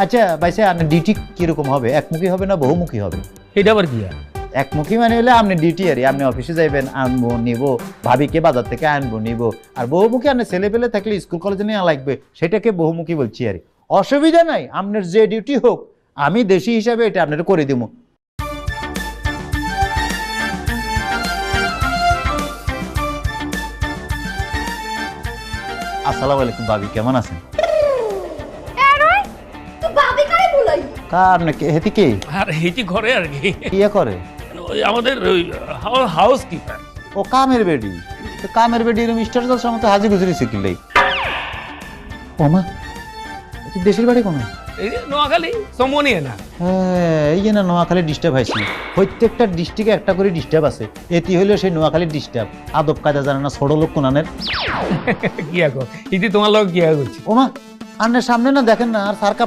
আচ্ছা ভাইসা আপনার ডিউটি কিরকম হবে, একমুখী হবে না বহুমুখী হবে? এটা আবার কি? একমুখী মানে হলে আপনি ডিউটি আর আপনি অফিসে যাইবেন, আনবো নিব, ভাবিকে বাজার থেকে আনবো নিব। আর বহুমুখী আপনি ছেলে পেলে থাকলে স্কুল কলেজে নিয়ে লাগবে, সেটাকে বহুমুখী বলছি আর। অসুবিধা নাই, আপনার যে ডিউটি হোক আমি দেশি হিসাবে এটা আপনার করে দিব। আসসালামু আলাইকুম ভাবি, কেমন আছেন? কার নাকি হেতি কে আর এইটি ঘরে আর কি, ইয়ে করে? ওই আমাদের ওই হাউস কিপার। ও কামের বেডি, তো কামের বেডি এরকম স্টার জলসার মতো হাজি গুজরি শিখলেই। ও মা, তুই দেশের বাড়ি কোন? এই যে নোয়াখালী সমনিয়ে না। হ্যাঁ, এই যে না নোয়াখালী ডিস্টার্ব হয়েছি। প্রত্যেকটা ডিস্ট্রিক্টে একটা করে ডিস্টার্ব আছে, এটি হইলো সেই নোয়াখালীর ডিস্টার্ব। আদব কায়দা জানে না, ছোট লোক কোনানের। কি এখন ইতি তোমার লোক কি করছে? ও মা, আন্নের সামনে না দেখেন না আর সার